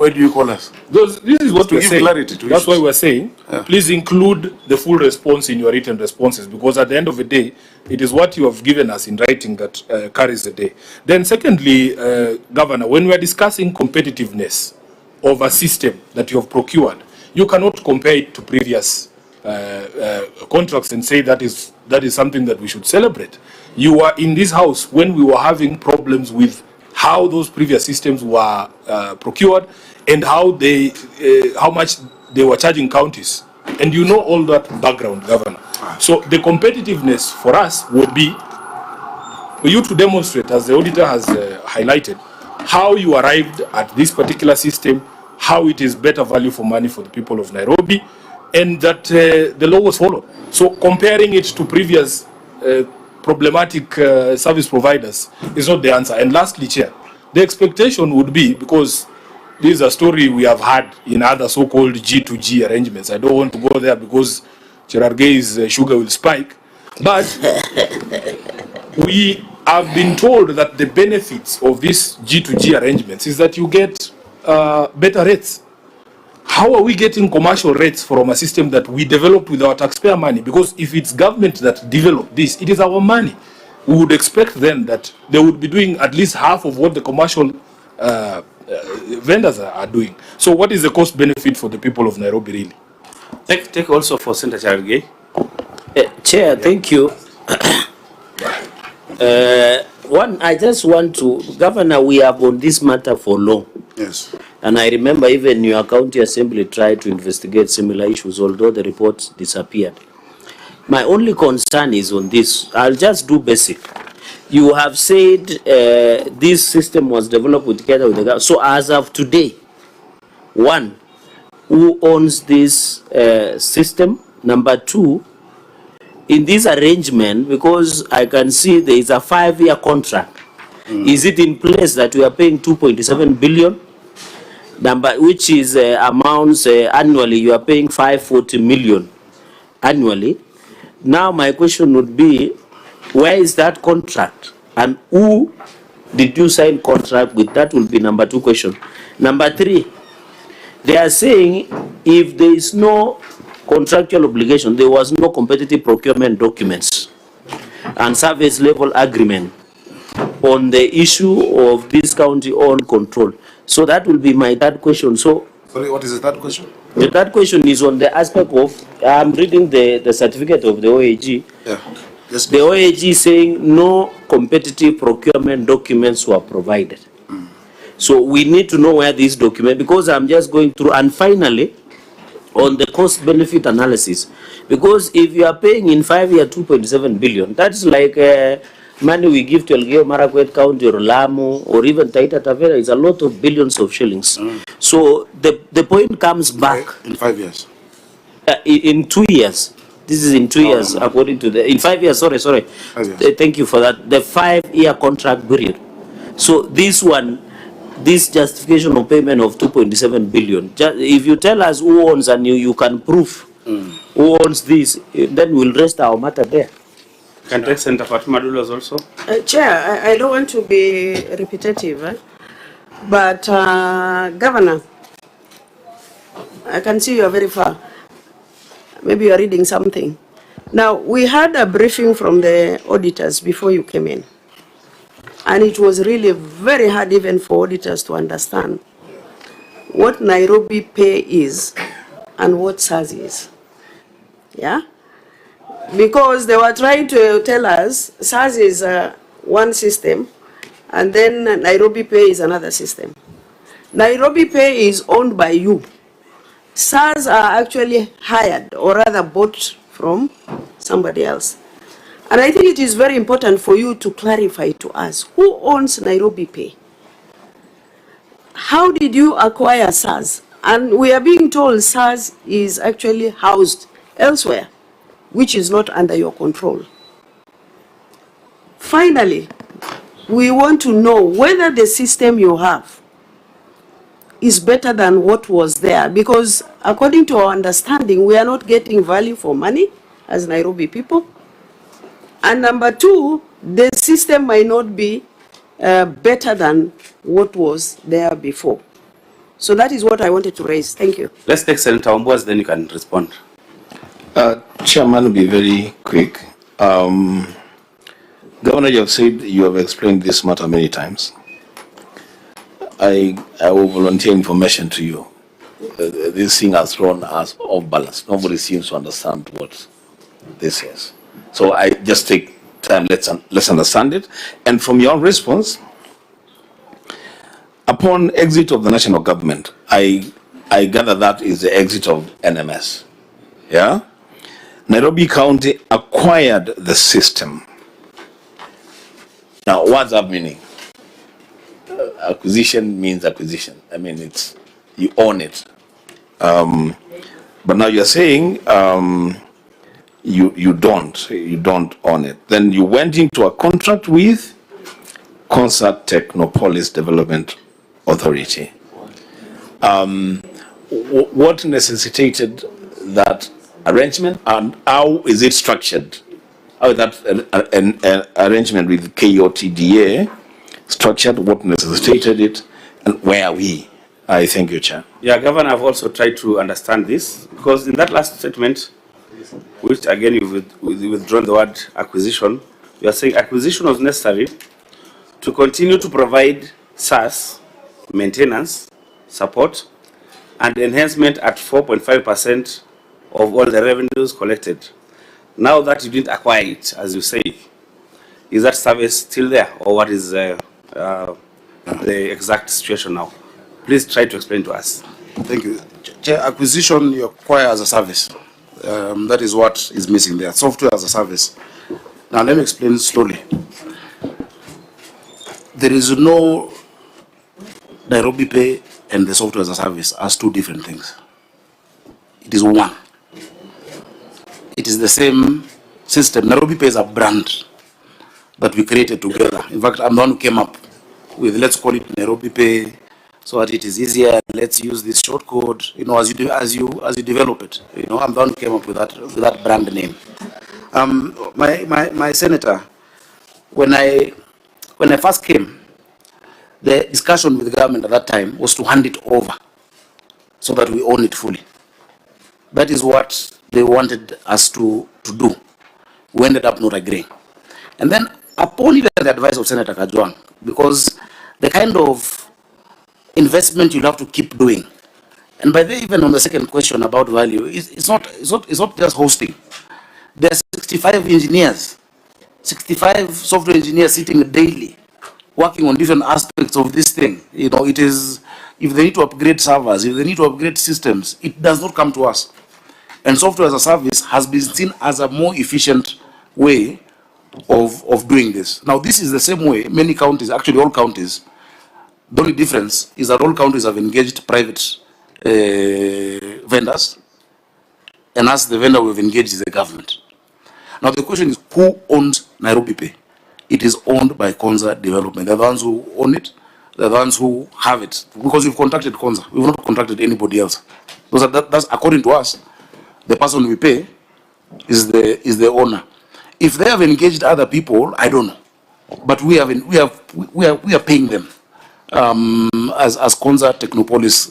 Why do you call us? This is what we're saying. That's why we're saying, please include the full response in your written responses, because at the end of the day, it is what you have given us in writing that carries the day. Then secondly, Governor, when we're discussing competitiveness of a system that you have procured, you cannot compare it to previous contracts and say that is something that we should celebrate. You were in this house when we were having problems with how those previous systems were procured and how much they were charging counties. And you know all that background, Governor. So the competitiveness for us would be for you to demonstrate, as the auditor has highlighted, how you arrived at this particular system, how it is better value for money for the people of Nairobi, and that the law was followed. So comparing it to previous problematic service providers is not the answer. And lastly, Chair, the expectation would be, because this is a story we have had in other so-called G2G arrangements. I don't want to go there because Cherargei's sugar will spike. But we have been told that the benefits of these G2G arrangements is that you get better rates. How are we getting commercial rates from a system that we developed with our taxpayer money? Because if it's government that developed this, it is our money. We would expect then that they would be doing at least half of what the commercial vendors are doing. So what is the cost benefit for the people of Nairobi really? Take also for Senator Cherargei. Chair, thank you. I just want to, Governor, we have on this matter for long. Yes. And I remember even your county assembly tried to investigate similar issues, although the reports disappeared. My only concern is on this. I'll just do basic. You have said this system was developed together with the government. So as of today, one, who owns this system? Number two, in this arrangement, because I can see there is a 5-year contract, is it in place that we are paying 2.7 billion? Which is amounts annually, you are paying 540 million annually. Now my question would be, where is that contract? And who did you sign contract with? That will be number 2 question. Number 3, they are saying if there is no contractual obligation, there was no competitive procurement documents and service level agreement on the issue of this county-owned control. So that will be my 3rd question. So, sorry, what is the 3rd question? The 3rd question is on the aspect of, I'm reading the certificate of the OAG. Yeah. Yes, the OAG is saying no competitive procurement documents were provided. So we need to know where these documents, because I'm just going through. And finally, on the cost-benefit analysis, because if you are paying in 5 years 2.7 billion, that's like money we give to Elgeyo Marakwet County or Lamu or even Taita Tavera is a lot of billions of shillings. So the point comes back. In 5 years? In 2 years. This is in 2 years, according to the... In 5 years, sorry. 5 years. Thank you for that. The 5-year contract period. So this one, this justification of payment of 2.7 billion, if you tell us who owns and you can prove who owns this, then we'll rest our matter there. Can take Senator Fatuma Dulos also? Chair, I don't want to be repetitive, but Governor, I can see you are very far. Maybe you are reading something. Now, we had a briefing from the auditors before you came in. And it was really very hard even for auditors to understand what Nairobi Pay is and what SARS is. Yeah? Because they were trying to tell us SARS is one system and then Nairobi Pay is another system. Nairobi Pay is owned by you. SARS are actually hired or rather bought from somebody else. And I think it is very important for you to clarify to us who owns Nairobi Pay. How did you acquire SARS? And we are being told SARS is actually housed elsewhere, which is not under your control. Finally, we want to know whether the system you have is better than what was there, because according to our understanding, we are not getting value for money as Nairobi people. And number two, the system might not be better than what was there before. So that is what I wanted to raise. Thank you. Let's take Senator Ombuas, then you can respond. Chairman, will be very quick. Governor, you have said you have explained this matter many times. I will volunteer information to you. This thing has thrown us off balance. Nobody seems to understand what this is. So I just take time, let's understand it. And from your response, upon exit of the national government, I gather that is the exit of NMS. Yeah? Nairobi County acquired the system. Now, what's that meaning? Acquisition means acquisition. I mean, it's, you own it. But now you're saying you don't own it. Then you went into a contract with Concert Technopolis Development Authority. What necessitated that arrangement, and how is it structured? How is that an arrangement with KOTDA structured? What necessitated it, and where are we? I thank you, Chair. Yeah, Governor, I've also tried to understand this, because in that last statement, which again you've withdrawn the word acquisition, you are saying acquisition was necessary to continue to provide SaaS, maintenance, support, and enhancement at 4.5% of all the revenues collected. Now that you didn't acquire it, as you say, is that service still there, or what is the exact situation now? Please try to explain to us. Thank you. Chair, acquisition you acquire as a service. That is what is missing there. Software as a service. Now let me explain slowly. There is no Nairobi Pay and the software as a service as two different things. It is one. It is the same system. Nairobi Pay is a brand that we created together. In fact, I'm the one who came up with, let's call it Nairobi Pay, so that it is easier. Let's use this short code. You know, as you develop it. You know, I'm the one who came up with that brand name. My senator, when I first came, the discussion with the government at that time was to hand it over so that we own it fully. That is what they wanted us to do. We ended up not agreeing. And then, upon even the advice of Senator Kajwang, because the kind of investment you'll have to keep doing, and by the way, even on the second question about value, it's not just hosting. There are 65 engineers, 65 software engineers sitting daily, working on different aspects of this thing. You know, it is, if they need to upgrade servers, if they need to upgrade systems, it does not come to us. And software as a service has been seen as a more efficient way of doing this. Now, this is the same way many counties, actually all counties, the only difference is that all counties have engaged private vendors, and as the vendor we've engaged is the government. Now, the question is, who owns Nairobi Pay? It is owned by Konza Development. They're the ones who own it. They're the ones who have it. Because we've contacted Konza. We've not contacted anybody else. Because that's according to us, the person we pay is the owner. If they have engaged other people, I don't know. But we are paying them as Konza Technopolis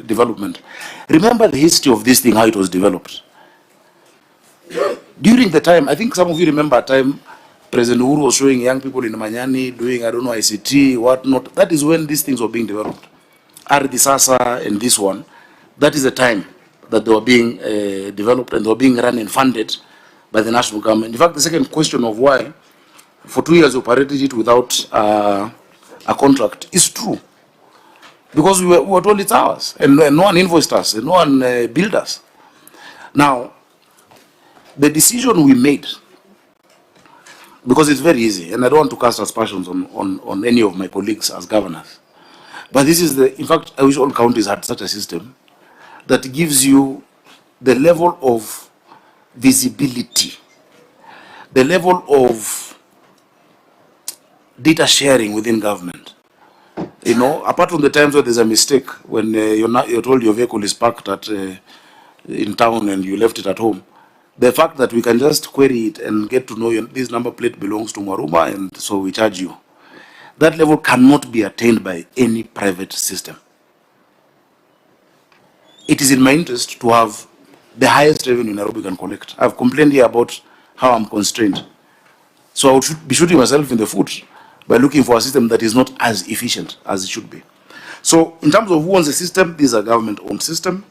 Development. Remember the history of this thing, how it was developed. During the time, I think some of you remember a time President Uhuru was showing young people in Manyani doing, I don't know, ICT, whatnot. That is when these things were being developed. Ardhi Sasa and this one, that is the time that they were being developed, and they were being run and funded by the national government. In fact, the second question of why for 2 years we operated it without a contract is true. Because we were told it's ours, and no one invoiced us, and no one billed us. Now, the decision we made, because it's very easy, and I don't want to cast aspersions on any of my colleagues as governors, but this is in fact, I wish all counties had such a system that gives you the level of visibility, the level of data sharing within government. You know, apart from the times where there's a mistake, when you're told your vehicle is parked in town and you left it at home, the fact that we can just query it and get to know this number plate belongs to Maruma, and so we charge you. That level cannot be attained by any private system. it is in my interest to have the highest revenue Nairobi can collect. I've complained here about how I'm constrained. So I would be shooting myself in the foot by looking for a system that is not as efficient as it should be. So in terms of who owns the system, this is a government-owned system.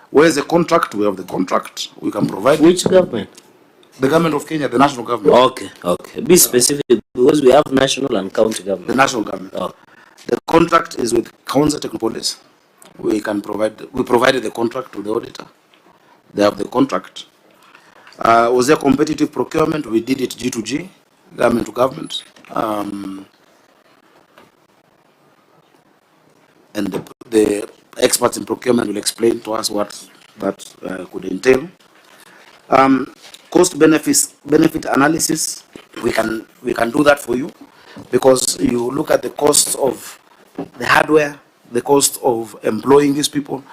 Where is the contract? We have the contract. We can provide. Which government? The government of Kenya, the national government. Okay, okay. Be specific, because we have national and county government. The national government. Oh. The contract is with Council Technopolis. We provided the contract to the auditor. They have the contract. Was there competitive procurement? We did it G2G, government to government. And the experts in procurement will explain to us what that could entail. Cost benefit analysis, we can do that for you, because you look at the costs of the hardware, the cost of employing these people,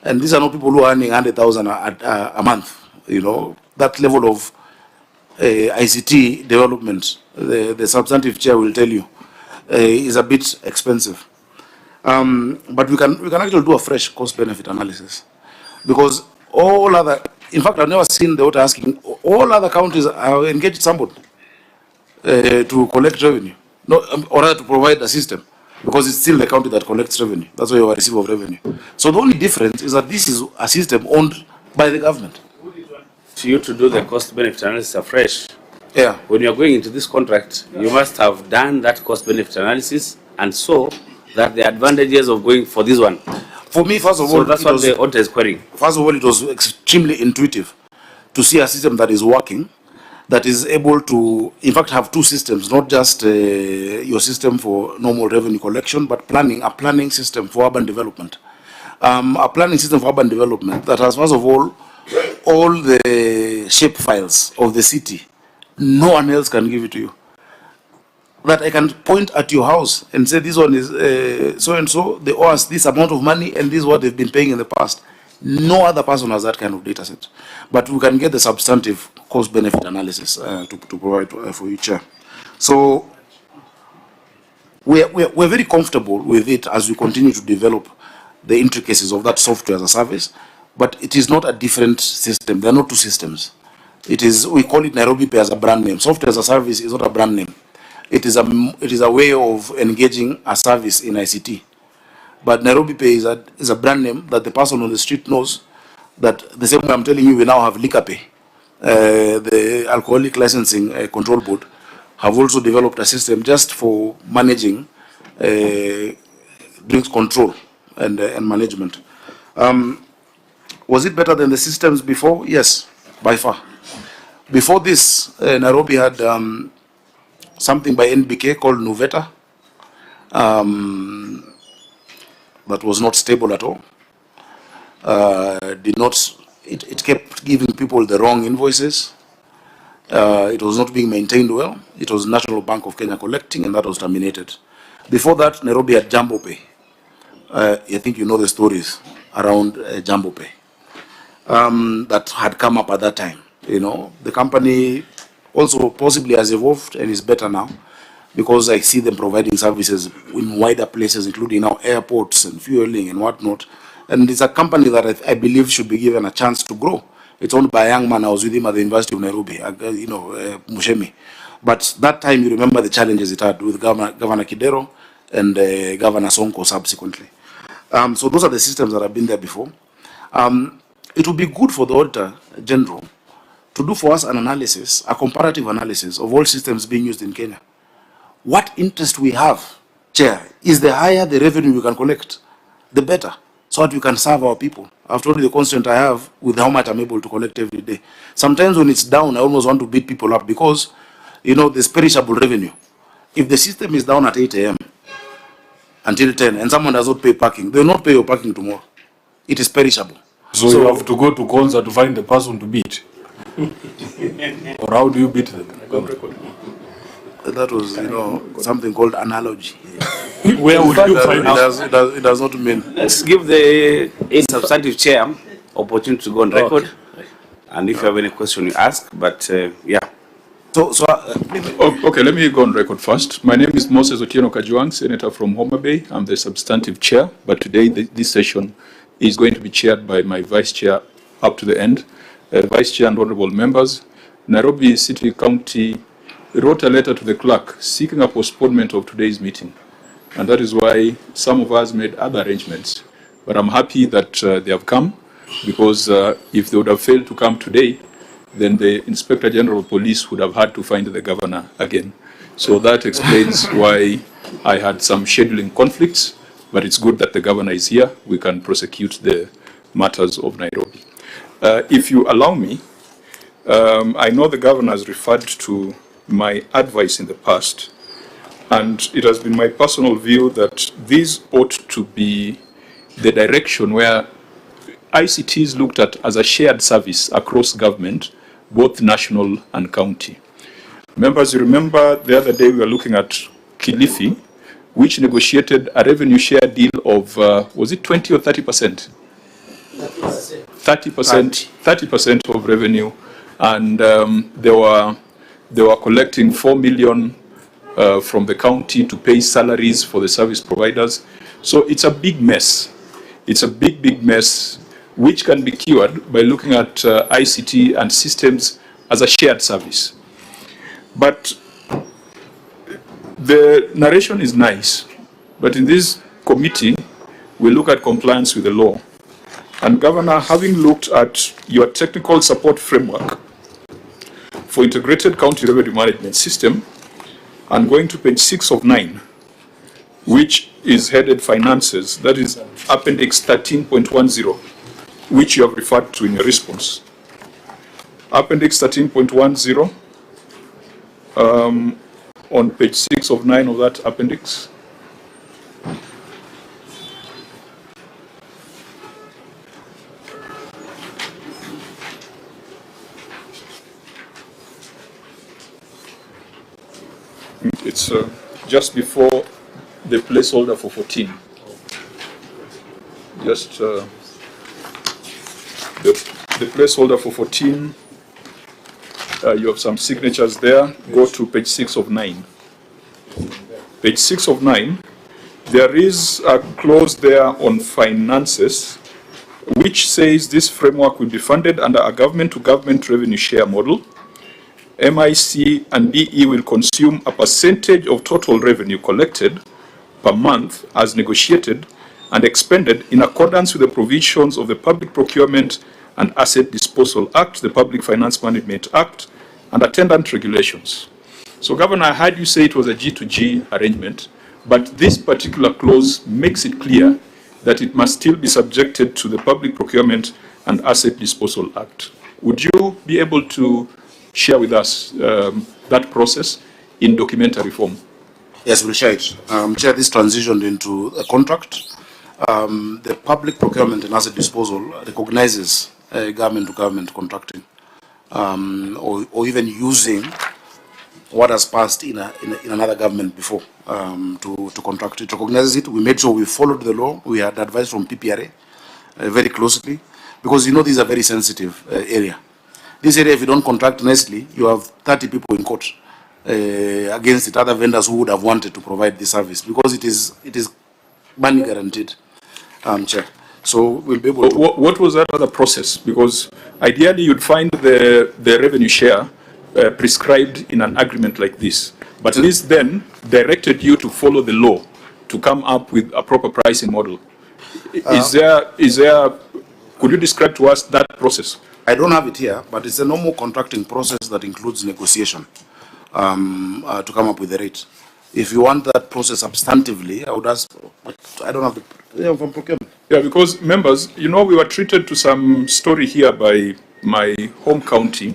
and these are not people who are earning 100,000 a month. You know, that level of ICT development, the substantive chair will tell you, is a bit expensive. But we can actually do a fresh cost benefit analysis, because all other, in fact, I've never seen the auditor asking, all other counties are engaged somebody to collect revenue, no, or rather to provide a system, because it's still the county that collects revenue. That's why you are a receiver of revenue. So the only difference is that this is a system owned by the government. For you to do the cost benefit analysis afresh, Yeah. when you are going into this contract, you must have done that cost benefit analysis, and so that the advantages of going for this one. For me, first of So all, that's what the auditor is querying. First of all, it was extremely intuitive to see a system that is working, that is able to, in fact, have two systems, not just your system for normal revenue collection, but a planning system for urban development. A planning system for urban development that has, first of all the shape files of the city. No one else can give it to you. That I can point at your house and say, this one is so-and-so, they owe us this amount of money, and this is what they've been paying in the past. No other person has that kind of data set. But we can get the substantive cost-benefit analysis to provide for you, Chair. So we're very comfortable with it as we continue to develop the intricacies of that software as a service, but it is not a different system. There are not two systems. It is, we call it Nairobi Pay as a brand name. Software as a service is not a brand name. It is a way of engaging a service in ICT. But Nairobi Pay is a brand name that the person on the street knows, that the same way I'm telling you, we now have Liquor Pay. The Alcoholic Licensing Control Board have also developed a system just for managing drinks control and management. Was it better than the systems before? Yes, by far. Before this, Nairobi had something by NBK called Nuveta that was not stable at all. It kept giving people the wrong invoices. It was not being maintained well. It was National Bank of Kenya collecting, and that was terminated. Before that, Nairobi had Jambo Pay. I think you know the stories around Jambo Pay that had come up at that time. You know, the company also possibly has evolved and is better now, because I see them providing services in wider places, including now airports and fueling and whatnot. And it's a company that I believe should be given a chance to grow. It's owned by a young man. I was with him at the University of Nairobi, Mushemi. But that time, you remember the challenges it had with Governor Kidero and Governor Sonko subsequently. So those are the systems that have been there before. It would be good for the Auditor General to do for us an analysis, a comparative analysis of all systems being used in Kenya. What interest we have, Chair, is the higher the revenue we can collect, the better, so that we can serve our people. I've told you the constraint I have with how much I'm able to collect every day. Sometimes when it's down, I almost want to beat people up, because, you know, there's perishable revenue. If the system is down at 8 a.m. until 10, and someone does not pay parking, they will not pay your parking tomorrow. It is perishable. So you have to go to Konza to find the person to beat. Or how do you beat them? That was, you know, something called analogy. Where would you find out? It does not mean. Let's give the substantive chair opportunity to go on record. Okay. And if you have any question, you ask. But yeah. Okay, let me go on record first. My name is Moses Otieno Kajuang, Senator from Homa Bay. I'm the substantive chair, but today this session is going to be chaired by my vice chair up to the end. Vice chair and honorable members, Nairobi City County wrote a letter to the clerk seeking a postponement of today's meeting. And that is why some of us made other arrangements. But I'm happy that they have come, because if they would have failed to come today, then the Inspector General of Police would have had to find the governor again. So that explains why I had some scheduling conflicts, but it's good that the governor is here. We can prosecute the matters of Nairobi. If you allow me, I know the governor has referred to my advice in the past, and it has been my personal view that this ought to be the direction where ICT is looked at as a shared service across government, both national and county. Members, you remember the other day we were looking at Kilifi, which negotiated a revenue share deal of, was it 20 or 30%? 30% of revenue, and they were collecting 4 million from the county to pay salaries for the service providers. So it's a big mess. It's a big mess, which can be cured by looking at ICT and systems as a shared service. But the narration is nice, but in this committee, we look at compliance with the law. And Governor, having looked at your technical support framework for integrated county revenue management system, and going to page 6 of 9, which is headed finances, that is appendix 13.10, which you have referred to in your response. Appendix 13.10, on page 6 of 9 of that appendix. It's just before the placeholder for 14. Just the placeholder for 14. You have some signatures there. Go to page 6 of 9. Page 6 of 9, there is a clause there on finances, which says this framework will be funded under a government-to-government revenue share model. MIC and DE will consume a percentage of total revenue collected per month as negotiated and expended in accordance with the provisions of the Public Procurement and Asset Disposal Act, the Public Finance Management Act, and attendant regulations. So, Governor, I heard you say it was a G2G arrangement, but this particular clause makes it clear that it must still be subjected to the Public Procurement and Asset Disposal Act. Would you be able to share with us that process in documentary form? Yes, we'll share it. Chair, this transitioned into a contract. The Public Procurement and Asset Disposal recognizes government-to-government contracting, or even using what has passed in another government before to contract. It recognizes it. We made sure we followed the law. We had advice from PPRA very closely, because you know these are very sensitive area. This area, if you don't contract nicely, you have 30 people in court against it, other vendors who would have wanted to provide this service, because it is money guaranteed, Chair. So we'll be able to... What was that other process? Because ideally you'd find the revenue share prescribed in an agreement like this. But this then directed you to follow the law to come up with a proper pricing model. Is there, could you describe to us that process? I don't have it here, but it's a normal contracting process that includes negotiation to come up with the rate. If you want that process substantively, I would ask, I don't have the, from procurement. Yeah, because members, you know, we were treated to some story here by my home county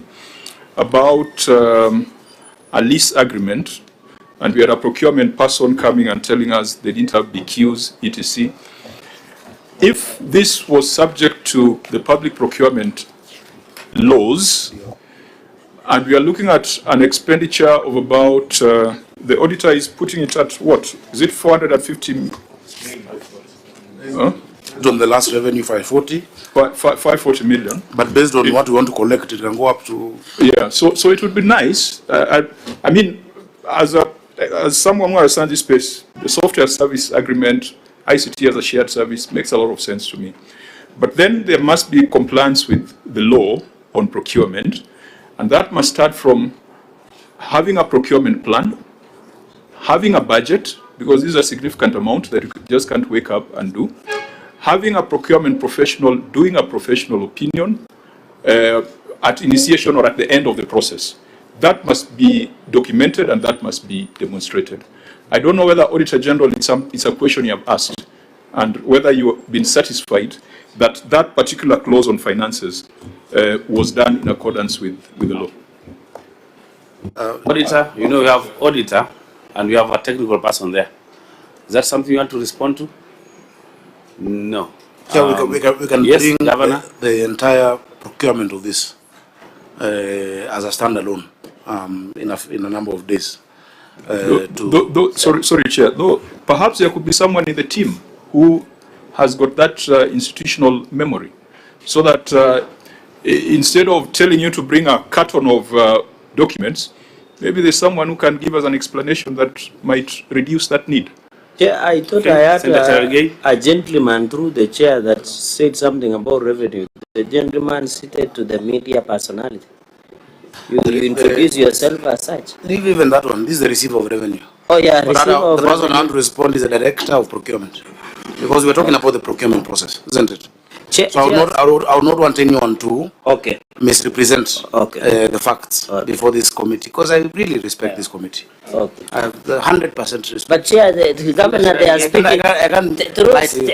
about a lease agreement, and we had a procurement person coming and telling us they didn't have BQs, etc. If this was subject to the public procurement laws, and we are looking at an expenditure of about, the auditor is putting it at what? Is it 450? Huh? On the last revenue, 540. 540 million. But based on what we want to collect, it can go up to... Yeah, so it would be nice. I mean, as someone who understands this space, the software service agreement, ICT as a shared service, makes a lot of sense to me. But then there must be compliance with the law on procurement, and that must start from having a procurement plan, having a budget, because this is a significant amount that you just can't wake up and do, having a procurement professional doing a professional opinion at initiation or at the end of the process. That must be documented and that must be demonstrated. I don't know whether Auditor General, it's a question you have asked, and whether you have been satisfied that that particular clause on finances was done in accordance with the law. Auditor, you know, we have auditor and we have a technical person there. Is that something you want to respond to? No. Yeah, we can yes, bring Governor. the entire procurement of this as a standalone in a number of days. Sorry, Chair. Though perhaps there could be someone in the team who has got that institutional memory, so that instead of telling you to bring a carton of documents, maybe there's someone who can give us an explanation that might reduce that need. Yeah, I thought Okay, I had Senator a gentleman through the chair that said something about revenue. The gentleman seated to the media personality. You introduce yourself as such. Leave even that one. This is the receiver of revenue. Oh yeah, But receiver of the person revenue. who to respond is the director of procurement, because we're talking about the procurement process, isn't it? So I would not want anyone to misrepresent the facts before this committee, because I really respect this committee. I have 100% respect. But Chair, the governor, they are speaking.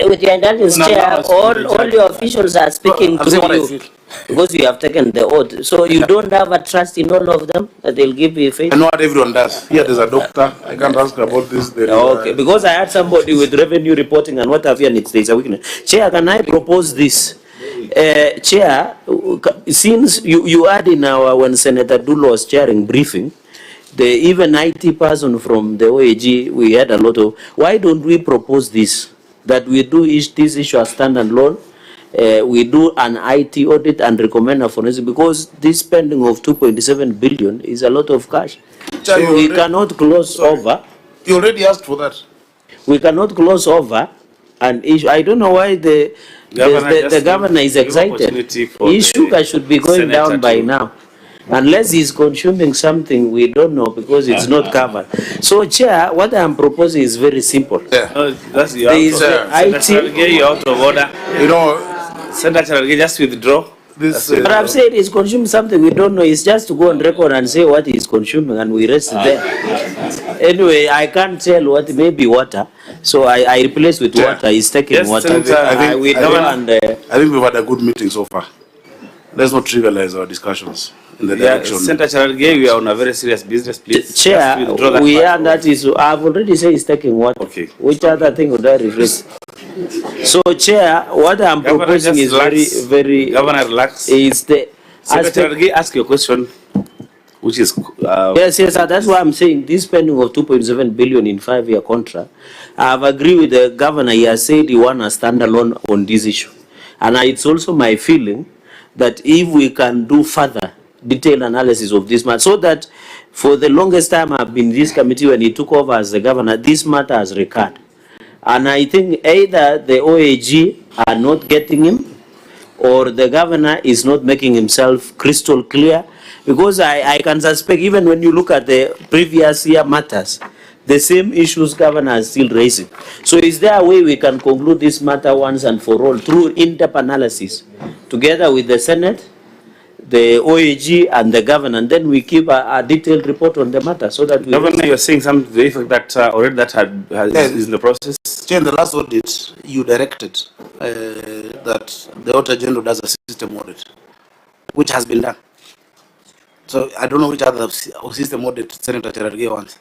With your indulgence, Chair, all your officials are speaking through you, because you have taken the oath. So you don't have a trust in all of them that they'll give you faith? I know what everyone does. Here there's a doctor. I can't ask about this. Okay, because I had somebody with revenue reporting and what have you, and there's a weakness. Chair, can I propose this? Chair, since you had in when Senator Dulo was chairing briefing, the even IT person from the OAG, we had a lot of, why don't we propose this? That we do this issue as standalone, we do an IT audit and recommend a forensic, because this spending of 2.7 billion is a lot of cash. So we cannot close over. You already asked for that. We cannot close over an issue. I don't know why the governor is excited. Sugar should be going down by now. Unless he's consuming something we don't know, because it's not covered. So, Chair, what I'm proposing is very simple. Yeah. That's you out of order. You know, Senator, just withdraw. This, but I'm saying he's consuming something we don't know. It's just to go on record and say what he's consuming, and we rest there. Anyway, I can't tell what, maybe water. So I replace with water. He's taking water. I think we've had a good meeting so far. Let's not trivialize our discussions in the direction. Senator, we are on a very serious business, please. Chair, we are, that is, I've already said he's taking water. Okay. Which other thing would I rephrase? So, Chair, what I'm proposing is very, Governor, relax. Is the Secretary, ask your question, which is yes, that's why I'm saying this spending of 2.7 billion in 5-year contract. I've agreed with the governor. He has said he wants a standalone on this issue, and it's also my feeling that if we can do further detailed analysis of this matter, so that for the longest time I've been in this committee, when he took over as the governor, this matter has recurred. And I think either the OAG are not getting him, or the governor is not making himself crystal clear, because I can suspect, even when you look at the previous year matters, the same issues governor is still raising. So is there a way we can conclude this matter once and for all through in-depth analysis, together with the Senate, the OAG and the governor, and then we keep a detailed report on the matter, so that we... Governor, you're saying something very that already that is in the process? In the last audit, you directed that the Auditor General does a system audit, which has been done. So I don't know which other system audit Senator Cherargei wants.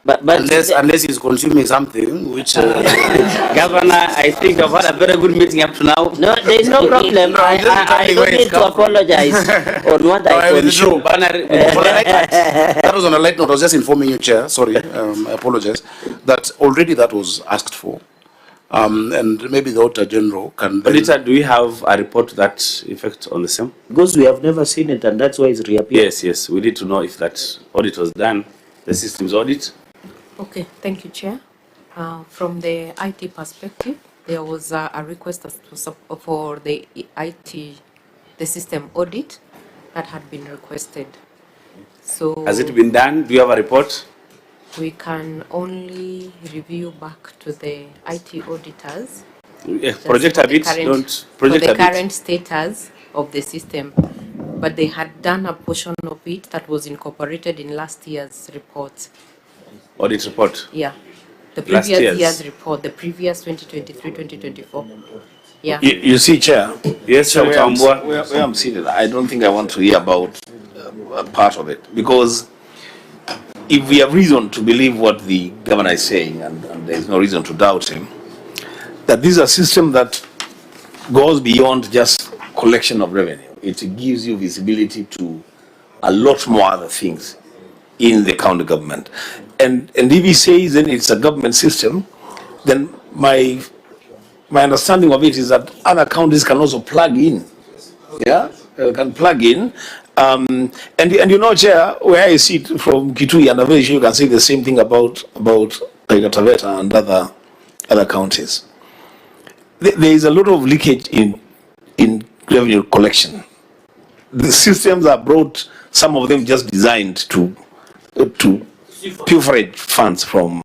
But unless he's consuming something, which... Governor, I think I've had a very good meeting up to now. No, there is no problem. I don't need to apologize on what I consume. That was on a light note. I was just informing you, Chair. Sorry, I apologize. That already that was asked for. And maybe the Auditor General can... Auditor, do we have a report to that effect on the same? Because we have never seen it, and that's why it's reappeared. Yes. We need to know if that audit was done, the systems audit. Okay, thank you, Chair. From the IT perspective, there was a request for the the system audit that had been requested. So Has it been done? Do you have a report? we can only review back to the IT auditors. Project a bit, For the current status of the system, but they had done a portion of it that was incorporated in last year's report. Audit report? Yeah, the previous year's report, the previous 2023-2024. Yeah. You see, Chair. Yes, Chair, where I'm seated, I don't think I want to hear about a part of it, because if we have reason to believe what the governor is saying, and there's no reason to doubt him, that this is a system that goes beyond just collection of revenue. It gives you visibility to a lot more other things in the county government. And if he says then it's a government system, then my understanding of it is that other counties can also plug in. Yeah, can plug in. And you know, Chair, where I sit from Kitui, and I'm very sure you can say the same thing about Taveta and other counties. There is a lot of leakage in revenue collection. The systems are brought, some of them just designed to pilferage funds from.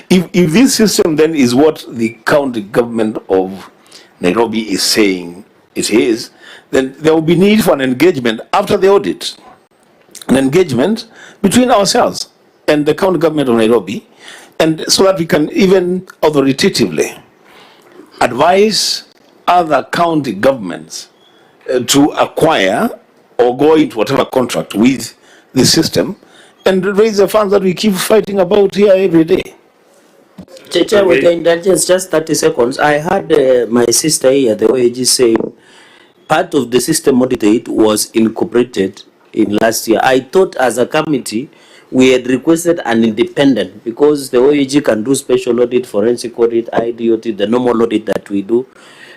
If this system then is what the county government of Nairobi is saying it is, then there will be need for an engagement after the audit, an engagement between ourselves and the county government of Nairobi, and so that we can even authoritatively advise other county governments to acquire or go into whatever contract with the system and raise the funds that we keep fighting about here every day. Chair, with the indulgence, just 30 seconds. I heard my sister here, the OAG, saying part of the system audited was incorporated in last year. I thought as a committee, we had requested an independent, because the OAG can do special audit, forensic audit, ID audit, the normal audit that we do.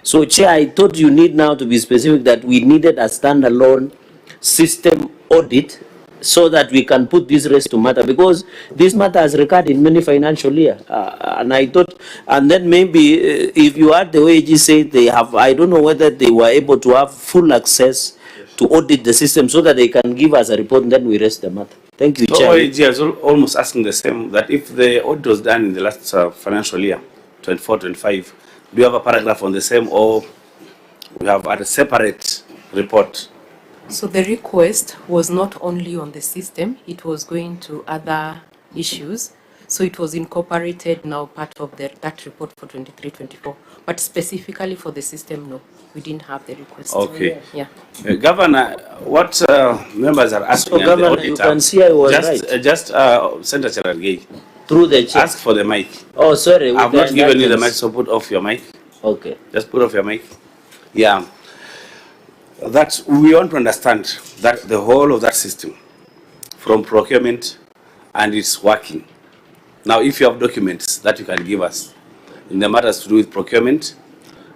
So, Chair, I thought you need now to be specific that we needed a standalone system audit so that we can put this race to matter, because this matter has recurred in many financial year. And I thought, and then maybe if you had the OAG say they have, I don't know whether they were able to have full access to audit the system so that they can give us a report, and then we rest the matter. Thank you, so Chair. OAG is almost asking the same, that if the audit was done in the last financial year, 24-25, do you have a paragraph on the same, or we have a separate report? So the request was not only on the system, it was going to other issues. So it was incorporated now part of that report for 23-24. But specifically for the system, no, we didn't have the request. Okay. Yeah. Governor, what members are asking, So, Governor, you can see I was right. Just Senator Cherargei, Through the Chair. ask for the mic. Oh, sorry. I've not given you the mic, so put off your mic. Okay. Just put off your mic. Yeah. That we want to understand that the whole of that system, from procurement, and it's working. Now, if you have documents that you can give us in the matters to do with procurement,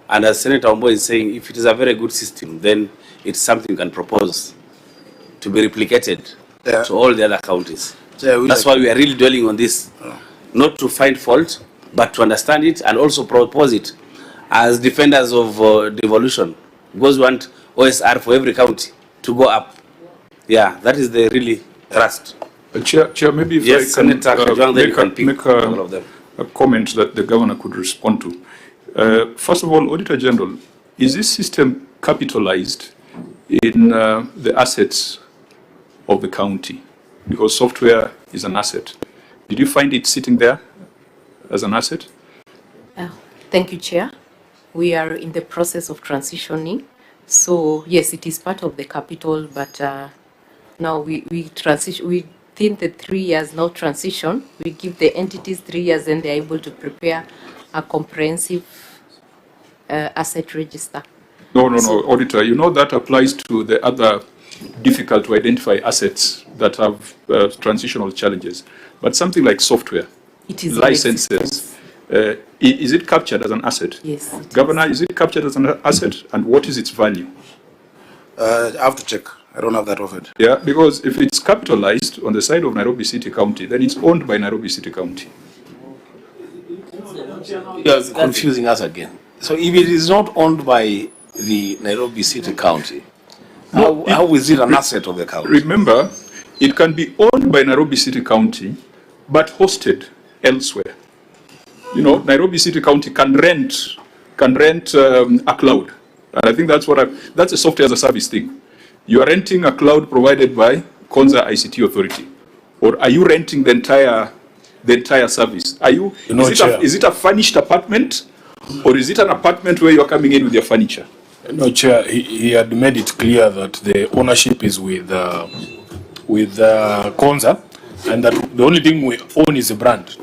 and as Senator Ombo is saying, if it is a very good system, then it's something you can propose to be replicated to all the other counties. That's why we are really dwelling on this, not to find fault, but to understand it and also propose it as defenders of devolution, because we want OSR for every county to go up. Yeah, that is the really thrust. Chair, maybe if yes, I can, make a comment that the governor could respond to. First of all, Auditor General, is this system capitalized in the assets of the county? Because software is an asset. Did you find it sitting there as an asset? Thank you, Chair. We are in the process of transitioning. So yes, it is part of the capital, but now we transition. Within the 3 years now transition, we give the entities 3 years, and they're able to prepare a comprehensive asset register. No, Auditor. You know that applies to the other difficult to identify assets that have transitional challenges. But something like software, it is licenses. Is it captured as an asset? Yes. Governor, is it captured as an asset, and what is its value? I have to check. I don't have that offered. Yeah, because if it's capitalized on the side of Nairobi City County, then it's owned by Nairobi City County. You're confusing us again. So if it is not owned by the Nairobi City County, how is it an asset of the county? Remember, it can be owned by Nairobi City County, but hosted elsewhere. You know, Nairobi City County can rent a cloud, and I think that's a software as a service thing. You are renting a cloud provided by Konza ICT Authority, or are you renting the entire service? Are you? Is it a furnished apartment, or is it an apartment where you are coming in with your furniture? No, Chair, he had made it clear that the ownership is with Konza, and that the only thing we own is the brand.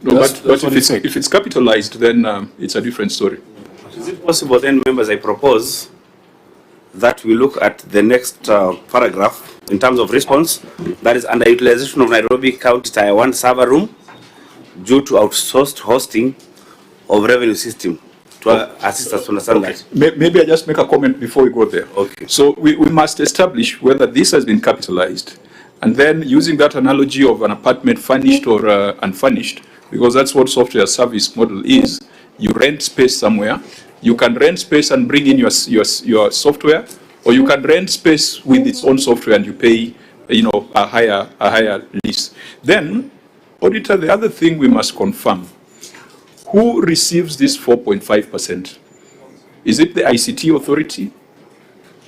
No, but if it's capitalized, then it's a different story. Is it possible then, members, I propose that we look at the next paragraph in terms of response, that is underutilization of Nairobi County Tier 1 server room due to outsourced hosting of revenue system, to assist us to understand that. Maybe I just make a comment before we go there. Okay. So we must establish whether this has been capitalized, and then using that analogy of an apartment furnished or unfurnished, because that's what software service model is. You rent space somewhere. You can rent space and bring in your software, or you can rent space with its own software and you pay, a higher lease. Then, auditor, the other thing we must confirm: who receives this 4.5%? Is it the ICT authority?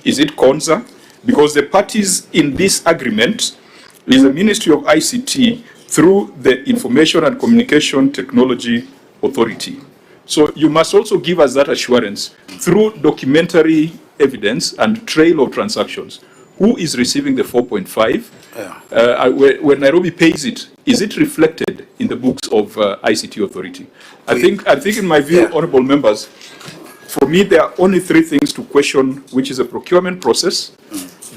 Is it Konza? Because the parties in this agreement is the Ministry of ICT through the Information and Communication Technology Authority. So you must also give us that assurance through documentary evidence and trail of transactions. Who is receiving the 4.5? When Nairobi pays it, is it reflected in the books of ICT authority? I think in my view, honorable members, for me, there are only three things to question, which is a procurement process,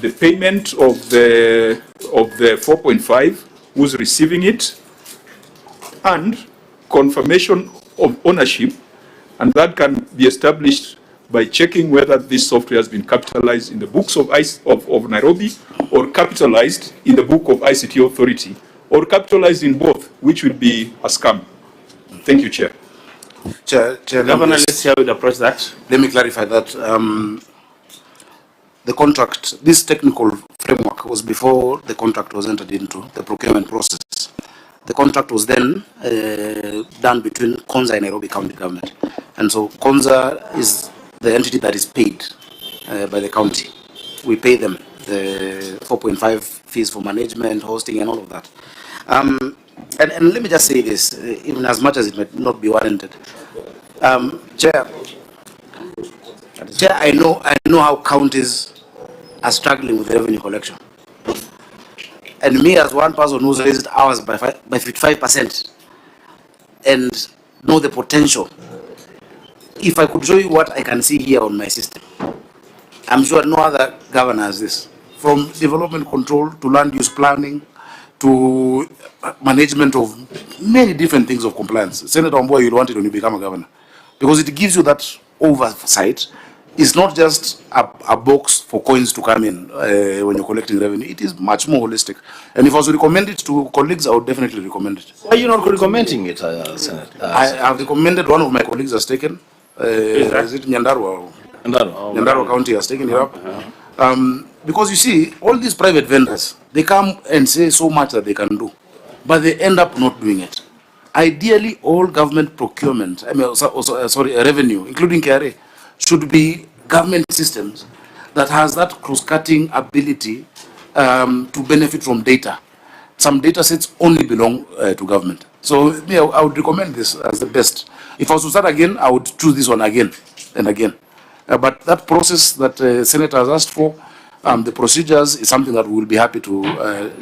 the payment of the 4.5, who's receiving it, and confirmation of ownership, and that can be established by checking whether this software has been capitalized in the books of Nairobi, or capitalized in the book of ICT authority, or capitalized in both, which would be a scam. Thank you, Chair. Chair, Governor, let's see how we approach that. let me clarify that the contract, this technical framework was before the contract was entered into the procurement process. The contract was then done between Konza and Nairobi County Government. And so Konza is the entity that is paid by the county. We pay them the 4.5 fees for management, hosting, and all of that. And let me just say this, even as much as it might not be warranted. Chair, I know how counties are struggling with revenue collection. And me, as one person who's raised ours by 55%, and know the potential, if I could show you what I can see here on my system, I'm sure no other governor has this. From development control to land use planning to management of many different things of compliance. Senator Omboy, you'll want it when you become a governor, because it gives you that oversight. It's not just a box for coins to come in when you're collecting revenue. It is much more holistic. And if I was to recommend it to colleagues, I would definitely recommend it. Why are you not recommending it, Senator? I have recommended, one of my colleagues has taken. Is it Nyandarua? Nyandarua County has taken it up. Because you see, all these private vendors, they come and say so much that they can do, but they end up not doing it. Ideally, all government procurement, revenue, including KRA, should be government systems that has that cross-cutting ability to benefit from data. Some data sets only belong to government. So I would recommend this as the best. If I was to start again, I would choose this one again and again. But that process that Senator has asked for, the procedures, is something that we will be happy to.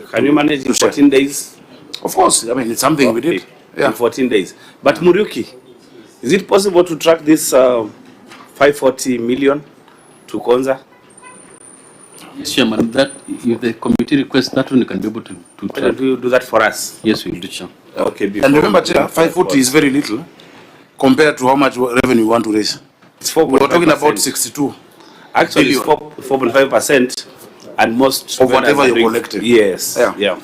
Can you manage in 14 days? Of course. I mean, it's something we did. Yeah. In 14 days. But Muriuki, is it possible to track this 540 million to Konza? Yes, Chairman, that if the committee requests that one, you can be able to Why don't you do that for us? Yes, we will do, Chair. Okay. And remember, Chair, 540 is very little compared to how much revenue we want to raise. It's We were talking about 62. Actually, it's 4.5%, and most of whatever vendors you are collected. Yes. Yeah. Yeah.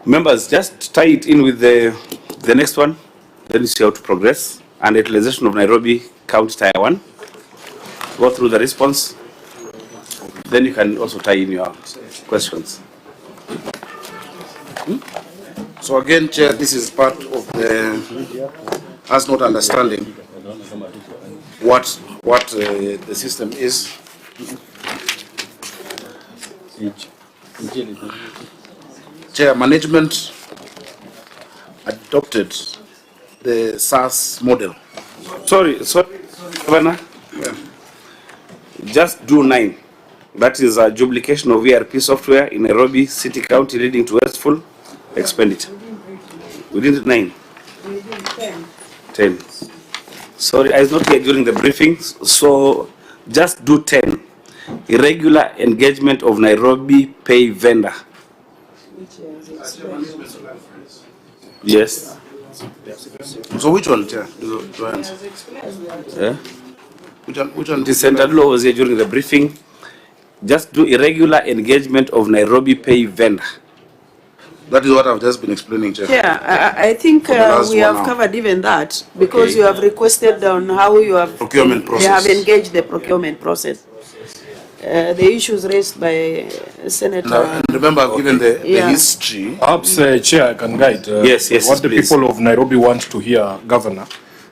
Members, just tie it in with the next one. Then we see how to progress. and utilization of Nairobi County Tier 1. Go through the response. Then you can also tie in your questions. So again, Chair, this is part of us not understanding what the system is. Chair, management adopted the SaaS model. Sorry, Governor. Yeah. Just do 9. That is a duplication of ERP software in Nairobi City County leading to wasteful expenditure. We did 9. 10. Sorry, I was not here during the briefing, so just do 10. Irregular engagement of Nairobi pay vendor. Yes. So which one, Chair? Do I answer? Yeah. Which one? The central law was here during the briefing. Just do irregular engagement of Nairobi pay vendor. That is what I've just been explaining, Chair. Yeah, I think we have covered even that, because you have requested on how you have procurement process. You have engaged the procurement process. The issues raised by Senator. Now, and remember, I've given the history. Perhaps, Chair, I can guide. Yes, what the please. people of Nairobi want to hear, Governor,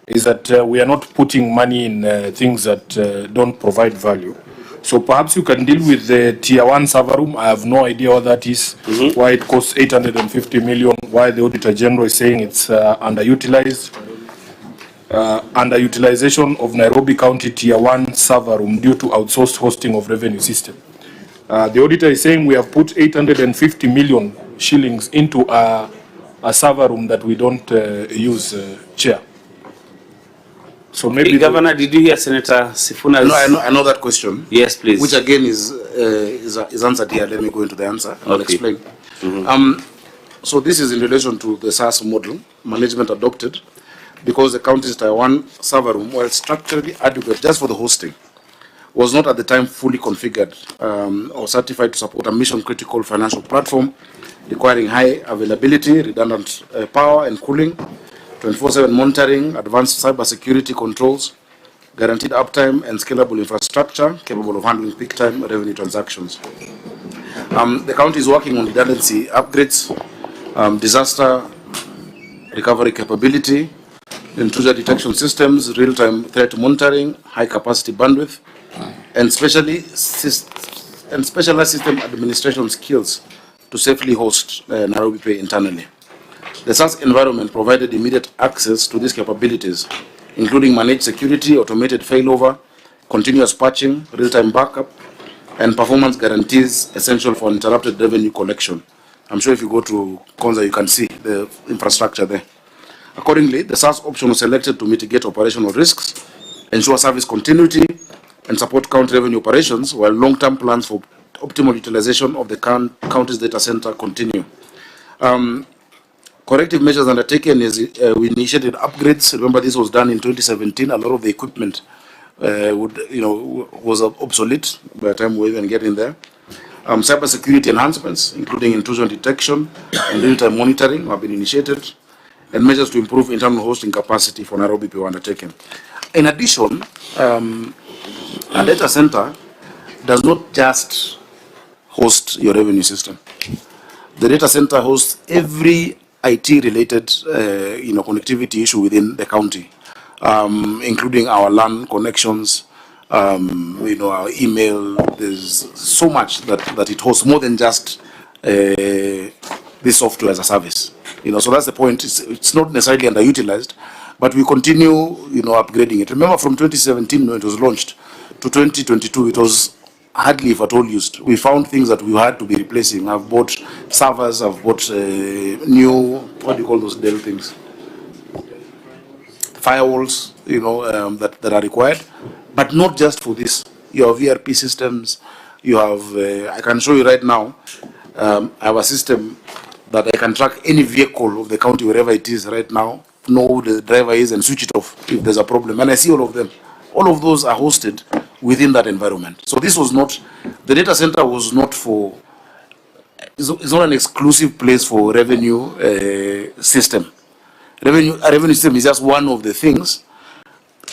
is that we are not putting money in things that don't provide value. So perhaps you can deal with the Tier 1 server room. I have no idea what that is, why it costs 850 million, why the Auditor General is saying it's underutilized. Underutilization of Nairobi County Tier 1 server room due to outsourced hosting of revenue system. The auditor is saying we have put 850 million shillings into a server room that we don't use, Chair. So maybe Governor, did you hear Senator Sifuna's? No, I know that question. Yes, please. Which again is answered here. Let me go into the answer and I'll explain. So this is in relation to the SaaS model management adopted, because the county's Tier 1 server room, while structurally adequate just for the hosting, was not at the time fully configured or certified to support a mission-critical financial platform requiring high availability, redundant power and cooling, 24/7 monitoring, advanced cybersecurity controls, guaranteed uptime and scalable infrastructure capable of handling peak time revenue transactions. The county is working on redundancy upgrades, disaster recovery capability, intrusion detection systems, real-time threat monitoring, high-capacity bandwidth, and specialized system administration skills to safely host Nairobi Pay internally. The SaaS environment provided immediate access to these capabilities, including managed security, automated failover, continuous patching, real-time backup, and performance guarantees essential for uninterrupted revenue collection. I'm sure if you go to Konza, you can see the infrastructure there. Accordingly, the SaaS option was selected to mitigate operational risks, ensure service continuity, and support county revenue operations, while long-term plans for optimal utilization of the county's data center continue. Corrective measures undertaken is we initiated upgrades. Remember, this was done in 2017. A lot of the equipment was obsolete by the time we even get in there. Cybersecurity enhancements, including intrusion detection and real-time monitoring, have been initiated, and measures to improve internal hosting capacity for Nairobi were undertaken. In addition, a data center does not just host your revenue system. The data center hosts every IT-related, connectivity issue within the county, including our LAN connections, our email. There's so much that it hosts, more than just this software as a service. So that's the point. It's not necessarily underutilized, but we continue, upgrading it. Remember, from 2017 when it was launched to 2022, it was hardly, if at all, used. We found things that we had to be replacing. I've bought servers, I've bought new, what do you call those Dell things? Firewalls, that are required, but not just for this. You have ERP systems, you have, I can show you right now, I have a system that I can track any vehicle of the county, wherever it is right now, know who the driver is and switch it off if there's a problem. And I see all of them. All of those are hosted within that environment. So this was not, the data center was not for, it's not an exclusive place for revenue system. A revenue system is just one of the things,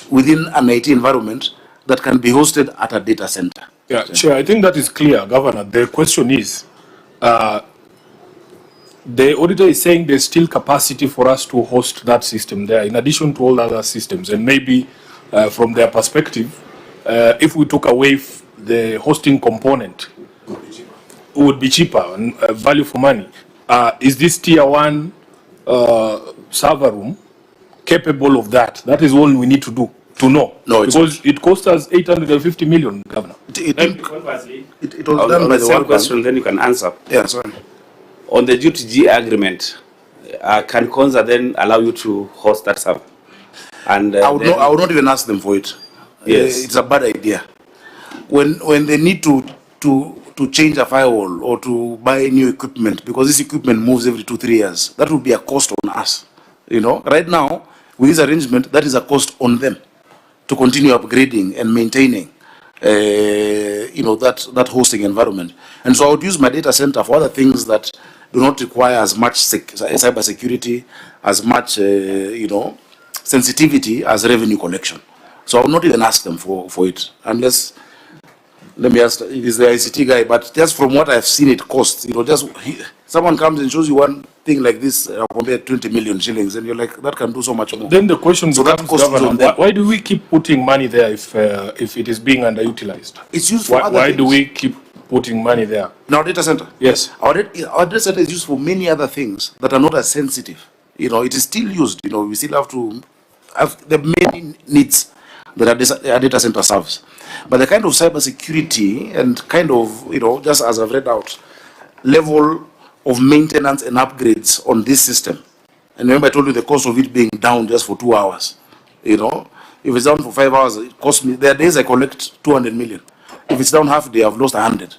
within an IT environment that can be hosted at a data center. Yeah, Chair, I think that is clear, Governor. The question is, the auditor is saying there's still capacity for us to host that system there, in addition to all other systems. And maybe from their perspective, if we took away the hosting component, it would be cheaper and value for money. Is this tier 1 server room capable of that? That is all we need to do, to know. No, because it cost us 850 million, Governor. It was On done by the the same World question, Bank. then you can answer. Yeah, sorry. On the G2G agreement, can Konza then allow you to host that server? And I would not even ask them for it. Yes. It's a bad idea. When they need to change a firewall or to buy new equipment, because this equipment moves every 2-3 years, that would be a cost on us. You know, right now with this arrangement, that is a cost on them to continue upgrading and maintaining, that hosting environment. And so I would use my data center for other things that do not require as much cyber security, as much, sensitivity as revenue collection. So I will not even ask them for it, unless, let me ask, it is the ICT guy, but just from what I've seen it costs, someone comes and shows you one thing like this, compared 20 million shillings, and you're like, that can do so much more. Then the question So becomes, that costs Governor, on them. why do we keep putting money there if it is being underutilized? It's used for other Why do things. we keep putting money there? In our data center? Yes. Our data center is used for many other things that are not as sensitive. It is still used. We still have to have the main needs that our data center serves. But the kind of cyber security and kind of, just as I've read out, level of maintenance and upgrades on this system. And remember I told you the cost of it being down just for 2 hours. If it's down for 5 hours, it costs me, there are days I collect 200 million. If it's down half a day, I've lost 100,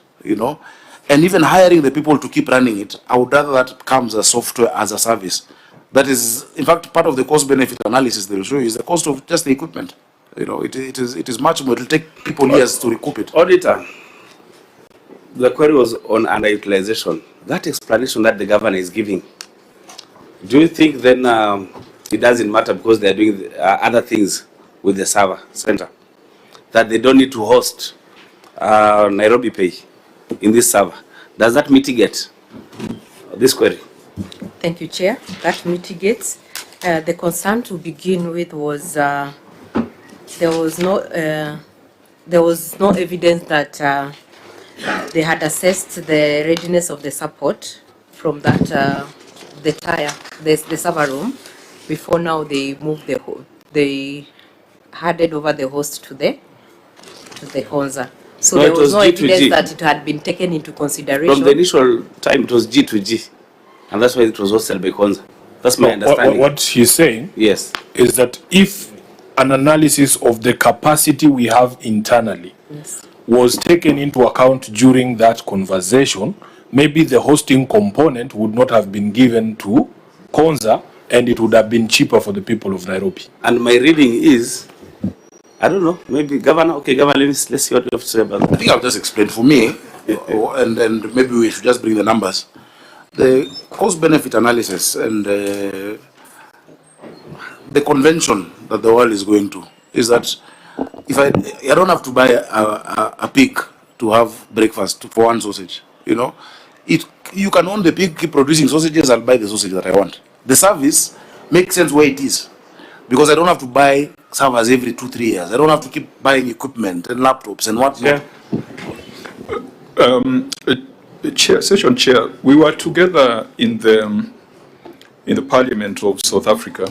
And even hiring the people to keep running it, I would rather that comes as software as a service. That is, in fact, part of the cost-benefit analysis they will show you is the cost of just the equipment. It is much more. It will take people years to recoup it. Auditor, the query was on underutilization. That explanation that the governor is giving, do you think then it doesn't matter because they're doing other things with the server center, that they don't need to host Nairobi Pay in this server? Does that mitigate this query? Thank you, Chair. That mitigates. The concern to begin with was there was no evidence that they had assessed the readiness of the support from that the server room before now they moved they handed over the host to the Konza. So No, there it was was no G2G. evidence that it had been taken into consideration. From the initial time, it was G2G, and that's why it was hosted by Konza. That's my understanding. What he's saying Yes. is that if an analysis of the capacity we have internally was taken into account during that conversation, maybe the hosting component would not have been given to Konza, and it would have been cheaper for the people of Nairobi. And my reading is, I don't know, maybe Governor, okay, Governor, let's see what you have to say about I that. think I've just explained for me, and maybe we should just bring the numbers. The cost-benefit analysis and the convention that the world is going to is that if I don't have to buy a pig to have breakfast for one sausage, you can own the pig, keep producing sausages, I'll buy the sausage that I want. The service makes sense where it is, because I don't have to buy servers every 2-3 years. I don't have to keep buying equipment and laptops and whatnot. Session Chair, we were together in the Parliament of South Africa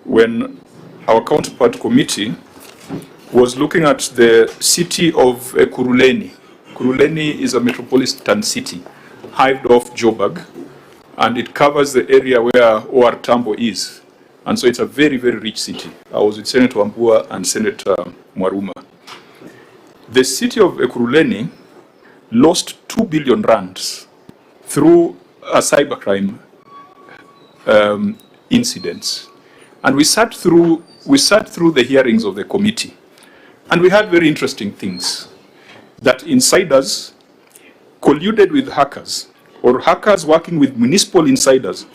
when our counterpart committee was looking at the city of Kuruleni. Kuruleni is a metropolitan city, hived off Joburg, and it covers the area where OR Tambo is. And so it's a very, very rich city. I was with Senator Wambua and Senator Mwaruma. The city of Ekurhuleni lost 2 billion rands through a cybercrime incidents. And we sat through the hearings of the committee, and we had very interesting things, that insiders colluded with hackers, or hackers working with municipal insiders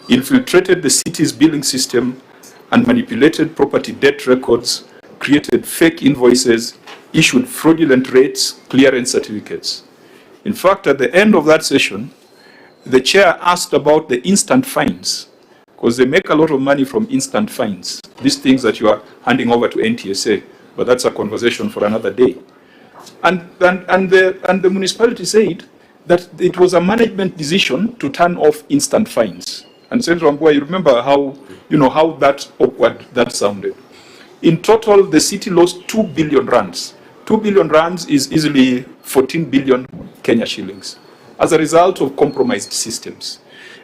infiltrated the city's billing system and manipulated property debt records, created fake invoices, issued fraudulent rates, clearance certificates. In fact, at the end of that session, the chair asked about the instant fines, because they make a lot of money from instant fines, these things that you are handing over to NTSA, but that's a conversation for another day. And the municipality said that it was a management decision to turn off instant fines. And Senator Wambua, you remember how that awkward that sounded. In total, the city lost 2 billion rands. 2 billion rands is easily 14 billion Kenya shillings as a result of compromised systems.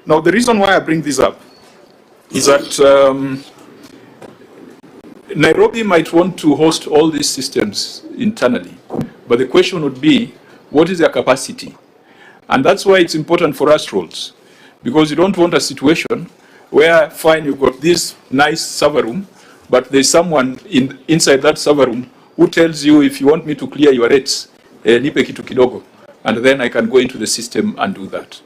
Now, the reason why I bring this up is that Nairobi might want to host all these systems internally, but the question would be, what is their capacity? And that's why it's important for us roles, because you don't want a situation where, fine, you've got this nice server room, but there's someone inside that server room who tells you, if you want me to clear your rates, nipe kitu kidogo, and then I can go into the system and do that.